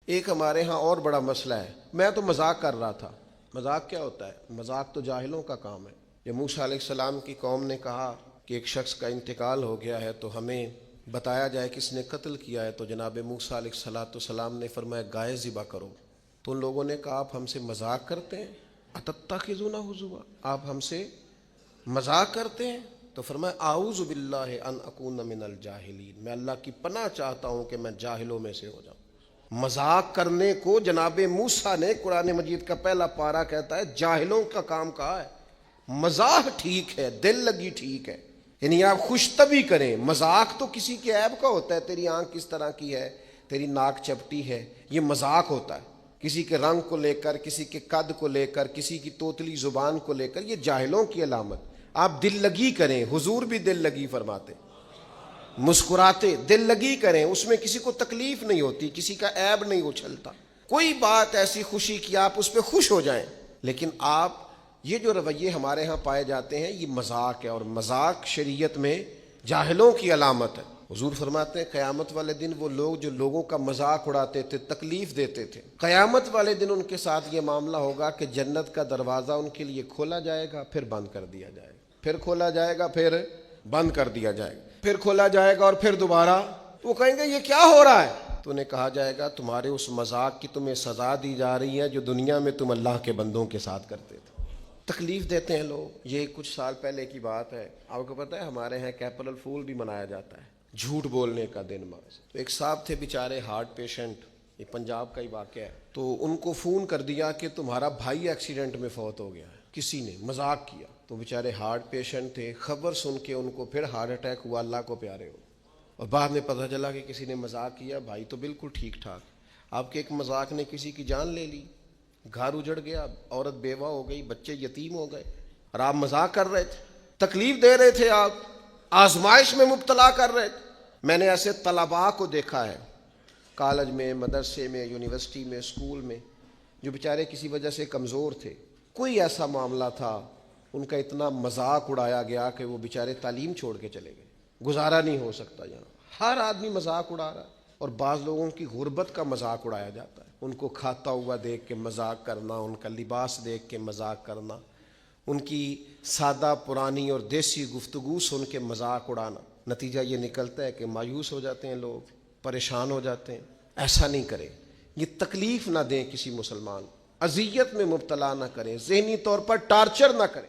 ایک ہمارے ہاں اور بڑا مسئلہ ہے، میں تو مذاق کر رہا تھا۔ مذاق کیا ہوتا ہے؟ مذاق تو جاہلوں کا کام ہے۔ جب موسیٰ علیہ السلام کی قوم نے کہا کہ ایک شخص کا انتقال ہو گیا ہے تو ہمیں بتایا جائے کس نے قتل کیا ہے، تو جناب موسیٰ علیہ السلام نے فرمایا گائے ذبح کرو۔ تو ان لوگوں نے کہا آپ ہم سے مذاق کرتے ہیں، اتتخذون ہزوا، آپ ہم سے مذاق کرتے ہیں؟ تو فرمایا اعوذ باللہ ان اکون من الجاہلین، میں اللہ کی پناہ چاہتا ہوں کہ میں جاہلوں میں سے ہو جاؤں۔ مذاق کرنے کو جناب موسیٰ نے، قرآن مجید کا پہلا پارہ کہتا ہے جاہلوں کا کام کہا ہے۔ مذاق ٹھیک ہے، دل لگی ٹھیک ہے، یعنی آپ خوش طبعی کریں۔ مذاق تو کسی کے عیب کا ہوتا ہے، تیری آنکھ کس طرح کی ہے، تیری ناک چپٹی ہے، یہ مذاق ہوتا ہے۔ کسی کے رنگ کو لے کر، کسی کے قد کو لے کر، کسی کی توتلی زبان کو لے کر، یہ جاہلوں کی علامت۔ آپ دل لگی کریں، حضور بھی دل لگی فرماتے، مسکراتے دل لگی کریں، اس میں کسی کو تکلیف نہیں ہوتی، کسی کا عیب نہیں اچھلتا، کوئی بات ایسی خوشی کی آپ اس پہ خوش ہو جائیں۔ لیکن آپ یہ جو رویے ہمارے ہاں پائے جاتے ہیں یہ مذاق ہے، اور مذاق شریعت میں جاہلوں کی علامت ہے۔ حضور فرماتے ہیں قیامت والے دن وہ لوگ جو لوگوں کا مذاق اڑاتے تھے، تکلیف دیتے تھے، قیامت والے دن ان کے ساتھ یہ معاملہ ہوگا کہ جنت کا دروازہ ان کے لیے کھولا جائے گا، پھر بند کر دیا جائے گا، پھر کھولا جائے گا، پھر بند کر دیا جائے گا، پھر کھولا جائے گا اور پھر دوبارہ۔ وہ کہیں گے یہ کیا ہو رہا ہے؟ تو انہیں کہا جائے گا تمہارے اس مذاق کی تمہیں سزا دی جا رہی ہے جو دنیا میں تم اللہ کے بندوں کے ساتھ کرتے تھے۔ تکلیف دیتے ہیں لوگ۔ یہ کچھ سال پہلے کی بات ہے، آپ کو پتہ ہے ہمارے ہاں اپریل فول بھی منایا جاتا ہے، جھوٹ بولنے کا دن۔ تو ایک صاحب تھے بیچارے ہارٹ پیشنٹ، یہ پنجاب کا ہی واقعہ ہے، تو ان کو فون کر دیا کہ تمہارا بھائی ایکسیڈنٹ میں فوت ہو گیا ہے، کسی نے مذاق کیا۔ تو بیچارے ہارٹ پیشنٹ تھے، خبر سن کے ان کو پھر ہارٹ اٹیک ہوا، اللہ کو پیارے ہو، اور بعد میں پتہ چلا کہ کسی نے مذاق کیا، بھائی تو بالکل ٹھیک ٹھاک، آپ کے ایک مذاق نے کسی کی جان لے لی، گھر اجڑ گیا، عورت بیوہ ہو گئی، بچے یتیم ہو گئے، اور آپ مذاق کر رہے تھے، تکلیف دے رہے تھے، آپ آزمائش میں مبتلا کر رہے تھے۔ میں نے ایسے طلباء کو دیکھا ہے کالج میں، مدرسے میں، یونیورسٹی میں، اسکول میں، جو بیچارے کسی وجہ سے کمزور تھے، کوئی ایسا معاملہ تھا ان کا اتنا مذاق اڑایا گیا کہ وہ بیچارے تعلیم چھوڑ کے چلے گئے، گزارا نہیں ہو سکتا یہاں، ہر آدمی مذاق اڑا رہا ہے۔ اور بعض لوگوں کی غربت کا مذاق اڑایا جاتا ہے، ان کو کھاتا ہوا دیکھ کے مذاق کرنا، ان کا لباس دیکھ کے مذاق کرنا، ان کی سادہ پرانی اور دیسی گفتگو سن کے مذاق اڑانا۔ نتیجہ یہ نکلتا ہے کہ مایوس ہو جاتے ہیں لوگ، پریشان ہو جاتے ہیں۔ ایسا نہیں کریں، یہ تکلیف نہ دیں کسی مسلمان، اذیت میں مبتلا نہ کریں، ذہنی طور پر ٹارچر نہ کریں۔